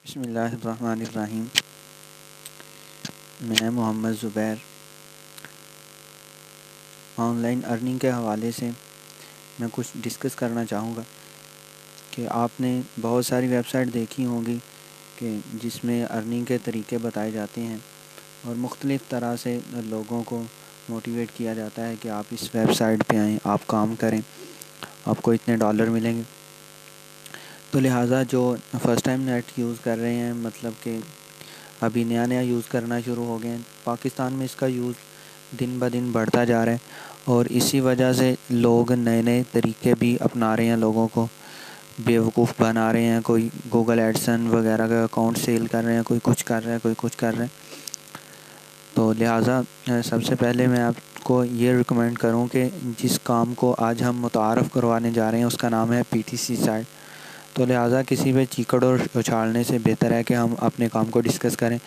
بسم اللہ الرحمن الرحیم۔ میں محمد زبیر آن لائن ارننگ کے حوالے سے میں کچھ ڈسکس کرنا چاہوں گا کہ آپ نے بہت ساری ویب سائٹ دیکھی ہوں گی کہ جس میں ارننگ کے طریقے بتائے جاتے ہیں اور مختلف طرح سے لوگوں کو موٹیویٹ کیا جاتا ہے کہ آپ اس ویب سائٹ پہ آئیں، آپ کام کریں، آپ کو اتنے ڈالر ملیں گے۔ تو لہٰذا جو فرسٹ ٹائم نیٹ یوز کر رہے ہیں، مطلب کہ ابھی نیا یوز کرنا شروع ہو گئے ہیں، پاکستان میں اس کا یوز دن بہ دن بڑھتا جا رہا ہے اور اسی وجہ سے لوگ نئے طریقے بھی اپنا رہے ہیں، لوگوں کو بیوقوف بنا رہے ہیں۔ کوئی گوگل ایڈسن وغیرہ کا اکاؤنٹ سیل کر رہے ہیں، کوئی کچھ کر رہا ہے، کوئی کچھ کر رہا ہے۔ تو لہٰذا سب سے پہلے میں آپ کو یہ ریکمینڈ کروں کہ جس کام کو آج ہم متعارف کروانے جا رہے ہیں اس کا نام ہے PTC سائٹ۔ تو لہٰذا کسی پہ چیکڑ اور اچھالنے سے بہتر ہے کہ ہم اپنے کام کو ڈسکس کریں۔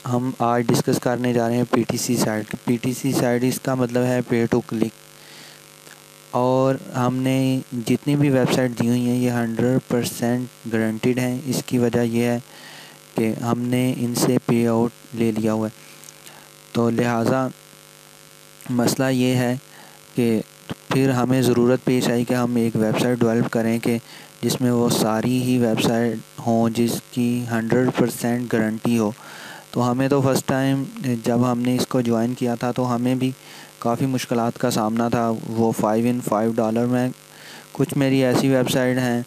ہم آج ڈسکس کرنے جا رہے ہیں PTC سائٹ۔ PTC سائٹ اس کا مطلب ہے پے ٹو کلک، اور ہم نے جتنی بھی ویب سائٹ دی ہوئی ہیں یہ 100% گارنٹیڈ ہیں۔ اس کی وجہ یہ ہے کہ ہم نے ان سے پے آؤٹ لے لیا ہوا ہے۔ تو لہٰذا مسئلہ یہ ہے کہ پھر ہمیں ضرورت پیش آئی کہ ہم ایک ویب سائٹ ڈیولپ کریں کہ جس میں وہ ساری ہی ویب سائٹ ہوں جس کی 100% گارنٹی ہو۔ تو ہمیں تو فرسٹ ٹائم جب ہم نے اس کو جوائن کیا تھا تو ہمیں بھی کافی مشکلات کا سامنا تھا۔ وہ $5 میں کچھ میری ایسی ویب سائٹ ہیں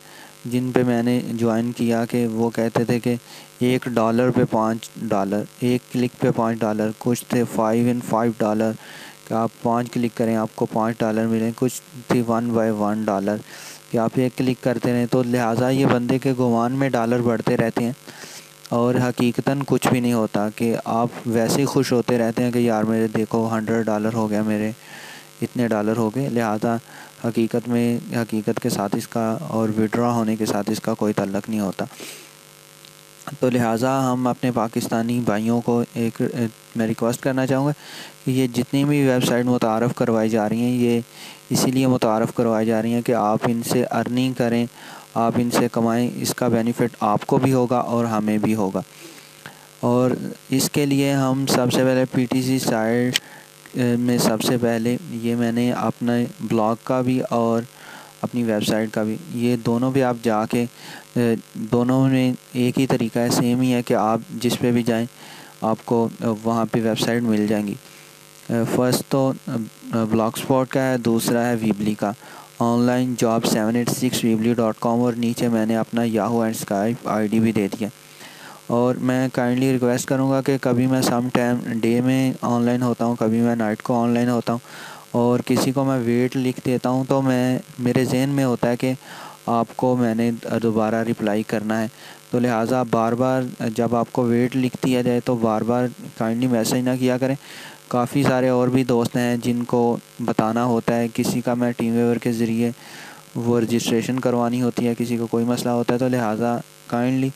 جن پہ میں نے جوائن کیا کہ وہ کہتے تھے کہ $1 پہ $5، ایک کلک پہ $5، کچھ تھے $5 کہ آپ 5 کلک کریں آپ کو $5 ملیں، کچھ تھی $1 کہ آپ ایک کلک کرتے رہیں۔ تو لہٰذا یہ بندے کے گمان میں ڈالر بڑھتے رہتے ہیں اور حقیقتاً کچھ بھی نہیں ہوتا، کہ آپ ویسے ہی خوش ہوتے رہتے ہیں کہ یار میرے دیکھو $100 ہو گیا، میرے اتنے ڈالر ہو گئے۔ لہٰذا حقیقت کے ساتھ اس کا اور وڈرا ہونے کے ساتھ اس کا کوئی تعلق نہیں ہوتا۔ تو لہٰذا ہم اپنے پاکستانی بھائیوں کو میں ریکویسٹ کرنا چاہوں گا کہ یہ جتنی بھی ویب سائٹ متعارف کروائی جا رہی ہیں یہ اسی لیے متعارف کروائی جا رہی ہیں کہ آپ ان سے ارننگ کریں، آپ ان سے کمائیں۔ اس کا بینیفٹ آپ کو بھی ہوگا اور ہمیں بھی ہوگا، اور اس کے لیے ہم سب سے پہلے PTC سائٹ میں سب سے پہلے یہ میں نے اپنے بلاگ کا بھی اور اپنی ویب سائٹ کا بھی، یہ دونوں بھی آپ جا کے دونوں میں ایک ہی طریقہ ہے، سیم ہی ہے کہ آپ جس پہ بھی جائیں آپ کو وہاں پہ ویب سائٹ مل جائیں گی۔ فرسٹ تو بلاگ اسپاٹ کا ہے، دوسرا ہے ویبلی کا، آن لائن جاب 786weebly.com، اور نیچے میں نے اپنا یاہو اینڈ اسکائپ ID بھی دے دیا۔ اور میں کائنڈلی ریکویسٹ کروں گا کہ کبھی میں سم ٹائم ڈے میں آن لائن ہوتا ہوں، کبھی میں نائٹ کو آن لائن ہوتا ہوں، اور کسی کو میں ویٹ لکھ دیتا ہوں تو میرے ذہن میں ہوتا ہے کہ آپ کو میں نے دوبارہ رپلائی کرنا ہے۔ تو لہٰذا بار بار جب آپ کو ویٹ لکھ دیا جائے تو بار بار کائنڈلی میسیج نہ کیا کریں۔ کافی سارے اور بھی دوست ہیں جن کو بتانا ہوتا ہے، کسی کا میں ٹیم ویور کے ذریعے وہ رجسٹریشن کروانی ہوتی ہے، کسی کو کوئی مسئلہ ہوتا ہے۔ تو لہٰذا کائنڈلی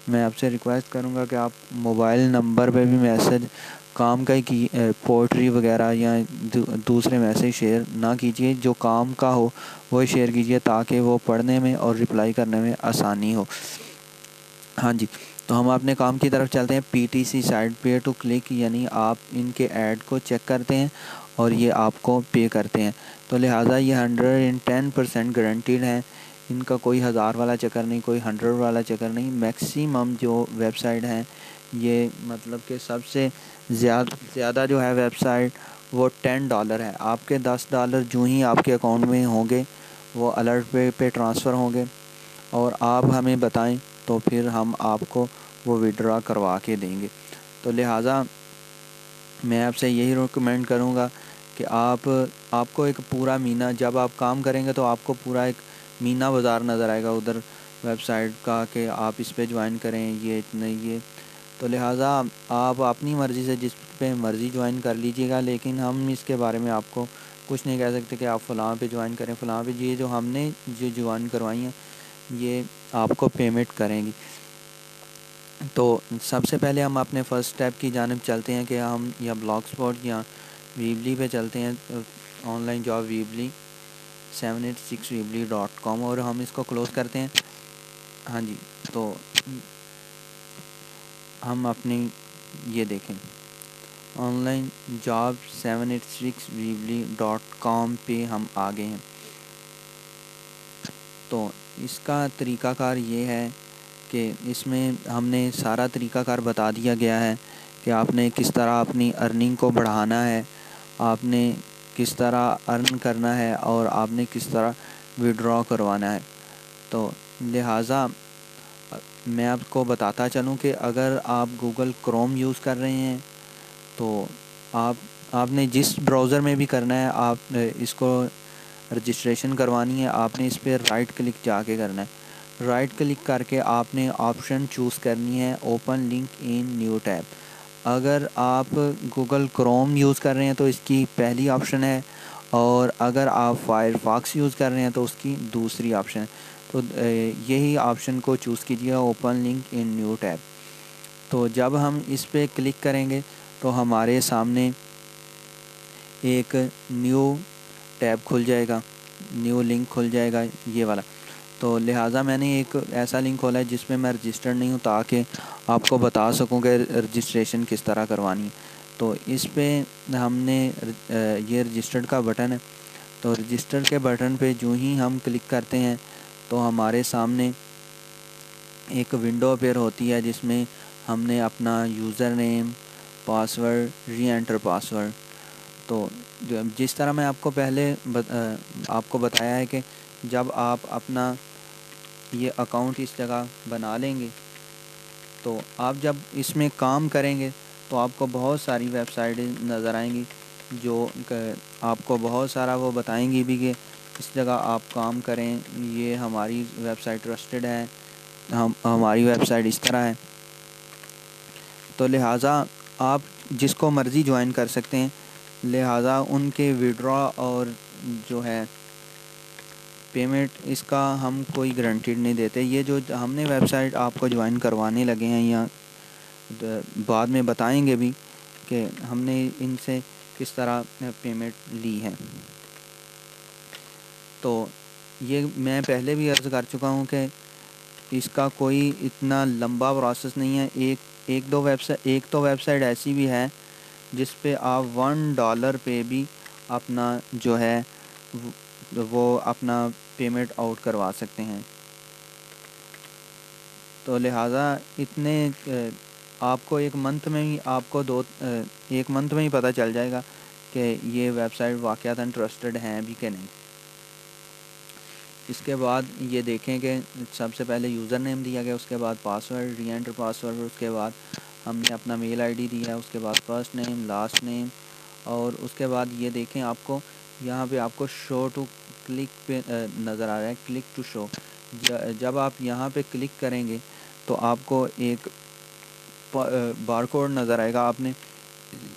میں آپ سے ریکویسٹ کروں گا کہ آپ موبائل نمبر پہ بھی میسیج کام کا ہی پوئٹری وغیرہ یا دوسرے میسیج شیئر نہ کیجیے، جو کام کا ہو وہ شیئر کیجیے تاکہ وہ پڑھنے میں اور رپلائی کرنے میں آسانی ہو۔ ہاں جی، تو ہم اپنے کام کی طرف چلتے ہیں۔ PTC سائٹ پے ٹو کلک، یعنی آپ ان کے ایڈ کو چیک کرتے ہیں اور یہ آپ کو پے کرتے ہیں۔ تو لہٰذا یہ 110% گارنٹیڈ ہیں، ان کا کوئی 1000 والا چکر نہیں، کوئی 100 والا چکر نہیں۔ میکسیمم جو ویب سائٹ ہیں یہ مطلب کہ سب سے زیادہ جو ہے ویب سائٹ وہ $10 ہے۔ آپ کے $10 جو ہی آپ کے اکاؤنٹ میں ہوں گے وہ الرٹ پہ ٹرانسفر ہوں گے، اور آپ ہمیں بتائیں تو پھر ہم آپ کو وہ وڈرا کروا کے دیں گے۔ تو لہٰذا میں آپ سے یہی ریکمینڈ کروں گا کہ آپ کو ایک پورا مہینہ جب آپ کام کریں گے تو آپ کو پورا ایک مہینہ بازار نظر آئے گا ادھر ویب سائٹ کا کہ آپ اس پہ جوائن کریں، یہ اتنے یہ۔ تو لہٰذا آپ اپنی مرضی سے جس پہ مرضی جوائن کر لیجیے گا، لیکن ہم اس کے بارے میں آپ کو کچھ نہیں کہہ سکتے کہ آپ فلاں پہ جوائن کریں، فلاں پہ۔ یہ جو ہم نے جوائن کروائی ہیں یہ آپ کو پیمنٹ کریں گی۔ تو سب سے پہلے ہم اپنے فرسٹ اسٹیپ کی جانب چلتے ہیں کہ ہم یا بلاگ اسپاٹ یا ویبلی پہ چلتے ہیں، آن لائن جاب ویبلی 786weebly.com، اور ہم اس کو کلوز کرتے ہیں۔ ہاں جی، تو ہم اپنی یہ دیکھیں آن لائن جاب 786weebly.com پہ ہم آ گئے ہیں. تو اس کا طریقہ کار یہ ہے کہ اس میں ہم نے سارا طریقہ کار بتا دیا گیا ہے کہ آپ نے کس طرح اپنی ارننگ کو بڑھانا ہے, آپ نے کس طرح ارن کرنا ہے, اور آپ نے کس طرح وڈرا کروانا ہے. تو لہٰذا میں آپ کو بتاتا چلوں کہ اگر آپ گوگل کروم یوز کر رہے ہیں تو آپ نے جس براؤزر میں بھی کرنا ہے, آپ اس کو رجسٹریشن کروانی ہے, آپ نے اس پہ رائٹ کلک جا کے کرنا ہے. رائٹ کلک کر کے آپ نے آپشن چوز کرنی ہے open link in new tab. اگر آپ گوگل کروم یوز کر رہے ہیں تو اس کی پہلی آپشن ہے, اور اگر آپ فائر فاکس یوز کر رہے ہیں تو اس کی دوسری آپشن ہے. تو یہی آپشن کو چوز کیجیے open link in new tab. تو جب ہم اس پہ کلک کریں گے تو ہمارے سامنے ایک نیو ٹیب کھل جائے گا, نیو لنک کھل جائے گا یہ والا. تو لہٰذا میں نے ایک ایسا لنک کھولا ہے جس میں میں رجسٹرڈ نہیں ہوں, تاکہ آپ کو بتا سکوں کہ رجسٹریشن کس طرح کروانی ہے. تو اس پہ ہم نے یہ رجسٹرڈ کا بٹن ہے, تو رجسٹر کے بٹن پہ جو ہی ہم کلک کرتے ہیں تو ہمارے سامنے ایک ونڈو اپیئر ہوتی ہے جس میں ہم نے اپنا یوزر نیم, پاسورڈ, ری انٹر پاسورڈ. تو جس طرح میں آپ کو پہلے آپ کو بتایا ہے کہ جب آپ اپنا یہ اکاؤنٹ اس جگہ بنا لیں گے تو آپ جب اس میں کام کریں گے تو آپ کو بہت ساری ویب سائٹیں نظر آئیں گی جو آپ کو بہت سارا وہ بتائیں گی بھی کہ اس جگہ آپ کام کریں, یہ ہماری ویب سائٹ ٹرسٹڈ ہے, ہماری ویب سائٹ اس طرح ہے. تو لہٰذا آپ جس کو مرضی جوائن کر سکتے ہیں. لہٰذا ان کے وڈرا اور جو ہے پیمنٹ اس کا ہم کوئی گارنٹیڈ نہیں دیتے. یہ جو ہم نے ویب سائٹ آپ کو جوائن کروانے لگے ہیں یا بعد میں بتائیں گے بھی کہ ہم نے ان سے کس طرح پیمنٹ لی ہے. تو یہ میں پہلے بھی عرض کر چکا ہوں کہ اس کا کوئی اتنا لمبا پروسیس نہیں ہے. ایک تو ویب سائٹ ایسی بھی ہے جس پہ آپ $1 پہ بھی اپنا جو ہے وہ اپنا پیمنٹ آؤٹ کروا سکتے ہیں. تو لہٰذا اتنے آپ کو ایک منتھ میں ہی پتہ چل جائے گا کہ یہ ویب سائٹ واقعتاً ٹرسٹڈ ہیں بھی کہ نہیں. اس کے بعد یہ دیکھیں کہ سب سے پہلے یوزر نیم دیا گیا, اس کے بعد پاسورڈ, ری انٹر پاسورڈ, اس کے بعد ہم نے اپنا میل آئی ڈی دیا, اس کے بعد فرسٹ نیم, لاسٹ نیم, اور اس کے بعد یہ دیکھیں آپ کو یہاں پہ آپ کو شو ٹو کلک پہ نظر آ رہا ہے, کلک ٹو شو. جب آپ یہاں پہ کلک کریں گے تو آپ کو ایک بار کوڈ نظر آئے گا, آپ نے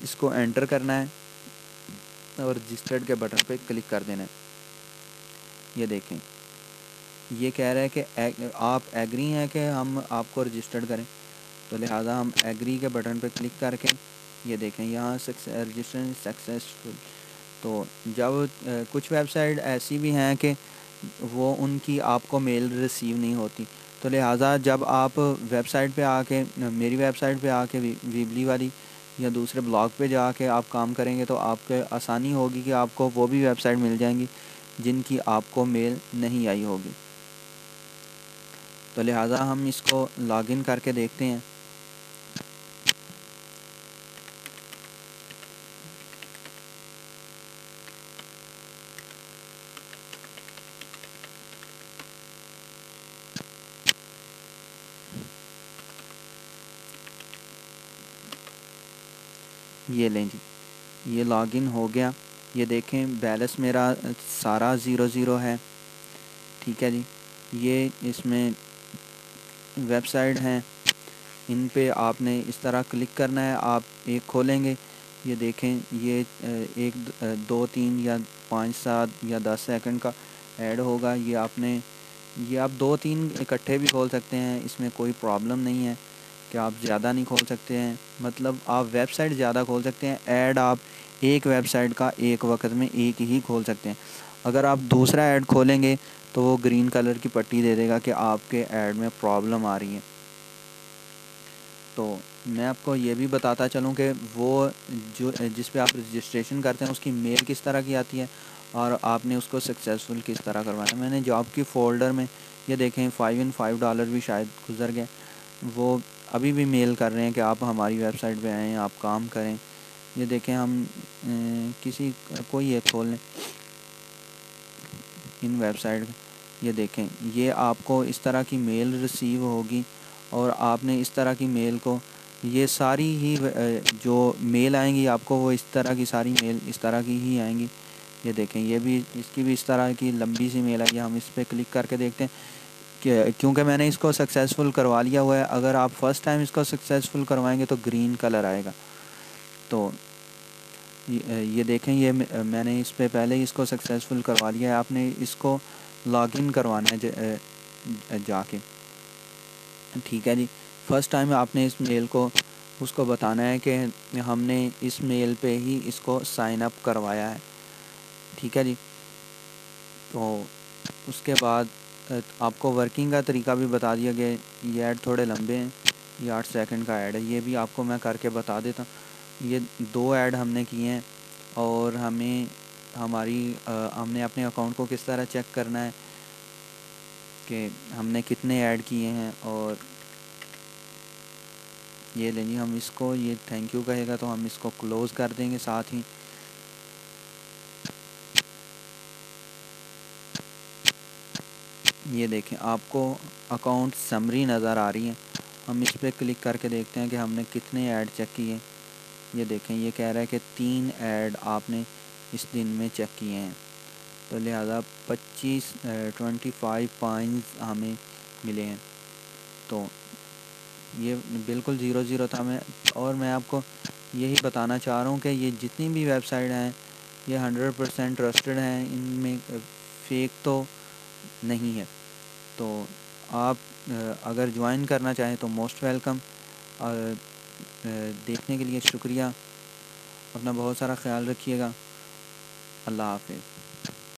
اس کو انٹر کرنا ہے اور رجسٹرڈ کے بٹن پہ کلک کر دینا ہے. یہ دیکھیں یہ کہہ رہا ہے کہ آپ ایگری ہیں کہ ہم آپ کو رجسٹرڈ کریں. تو لہٰذا ہم ایگری کے بٹن پہ کلک کر کے یہ دیکھیں یہاں رجسٹریشن سکسیسفل. تو جب کچھ ویب سائٹ ایسی بھی ہیں کہ وہ ان کی آپ کو میل ریسیو نہیں ہوتی, تو لہٰذا جب آپ ویب سائٹ پہ آ کے میری ویب سائٹ پہ آ کے ویبلی والی یا دوسرے بلاگ پہ جا کے آپ کام کریں گے تو آپ کے آسانی ہوگی کہ آپ کو وہ بھی ویب سائٹ مل جائیں گی جن کی آپ کو میل نہیں آئی ہوگی. تو لہٰذا ہم اس کو لاگ ان کر کے دیکھتے ہیں. یہ لیں جی, یہ لاگ ان ہو گیا. یہ دیکھیں بیلنس میرا سارا 0 ہے. ٹھیک ہے جی, یہ اس میں ویب سائٹ ہیں, ان پہ آپ نے اس طرح کلک کرنا ہے. آپ ایک کھولیں گے, یہ دیکھیں یہ 1 2 3 یا 5 7 یا 10 سیکنڈ کا ایڈ ہوگا. یہ آپ 2 3 اکٹھے بھی کھول سکتے ہیں, اس میں کوئی پرابلم نہیں ہے کہ آپ زیادہ نہیں کھول سکتے ہیں. مطلب آپ ویب سائٹ زیادہ کھول سکتے ہیں, ایڈ آپ ایک ویب سائٹ کا ایک وقت میں ایک ہی کھول سکتے ہیں. اگر آپ دوسرا ایڈ کھولیں گے تو وہ گرین کلر کی پٹی دے دے گا کہ آپ کے ایڈ میں پرابلم آ رہی ہے. تو میں آپ کو یہ بھی بتاتا چلوں کہ وہ جو جس پہ آپ رجسٹریشن کرتے ہیں اس کی میل کس طرح کی آتی ہے اور آپ نے اس کو سکسیزفل کس طرح کروانا ہے۔ میں نے جاب کی فولڈر میں یہ دیکھیں $5 بھی شاید گزر گئے، وہ ابھی بھی میل کر رہے ہیں کہ آپ ہماری ویب سائٹ پہ آئیں، آپ کام کریں۔ یہ دیکھیں ہم کوئی ایک کھول لیں ان ویب سائٹ یہ دیکھیں، یہ آپ کو اس طرح کی میل ریسیو ہوگی اور آپ نے اس طرح کی میل کو، یہ ساری ہی جو میل آئیں گی آپ کو وہ اس طرح کی ساری میل اس طرح کی ہی آئیں گی۔ یہ دیکھیں یہ بھی اس کی بھی اس طرح کی لمبی سی میل آئی ہے۔ ہم اس پہ کلک کر کے دیکھتے ہیں کہ کیونکہ میں نے اس کو سکسیزفل کروا لیا ہوا ہے، اگر آپ فرسٹ ٹائم اس کو سکسیزفل کروائیں گے تو گرین کلر آئے گا۔ تو یہ دیکھیں یہ میں نے اس پہ پہلے ہی اس کو سکسیزفل کروا لیا ہے۔ آپ نے اس کو لاگ ان کروانا ہے جا کے، ٹھیک ہے جی۔ فرسٹ ٹائم آپ نے اس میل کو اس کو بتانا ہے کہ ہم نے اس میل پہ ہی اس کو سائن اپ کروایا ہے، ٹھیک ہے جی۔ تو اس کے بعد آپ کو ورکنگ کا طریقہ بھی بتا دیا گیا ہے۔ یہ ایڈ تھوڑے لمبے ہیں، یہ 8 سیکنڈ کا ایڈ ہے، یہ بھی آپ کو میں کر کے بتا دیتا ہوں۔ یہ 2 ایڈ ہم نے کیے ہیں اور ہم نے اپنے اکاؤنٹ کو کس طرح چیک کرنا ہے کہ ہم نے کتنے ایڈ کیے ہیں۔ اور یہ لیں جی، ہم اس کو یہ تھینک یو کہے گا تو ہم اس کو کلوز کر دیں گے ساتھ ہی۔ یہ دیکھیں آپ کو اکاؤنٹ سمری نظر آ رہی ہے، ہم اس پہ کلک کر کے دیکھتے ہیں کہ ہم نے کتنے ایڈ چیک کیے۔ یہ دیکھیں یہ کہہ رہا ہے کہ 3 ایڈ آپ نے اس دن میں چیک کیے ہیں، تو لہٰذا 25 پوائنٹس ہمیں ملے ہیں۔ تو یہ بالکل 0 تھا۔ اور میں آپ کو یہی بتانا چاہ رہا ہوں کہ یہ جتنی بھی ویب سائٹ ہیں یہ 100% ٹرسٹڈ ہیں، ان میں فیک تو نہیں ہے۔ تو آپ اگر جوائن کرنا چاہیں تو موسٹ ویلکم۔ اور دیکھنے کے لیے شکریہ، اپنا بہت سارا خیال رکھیے گا۔ اللہ حافظ۔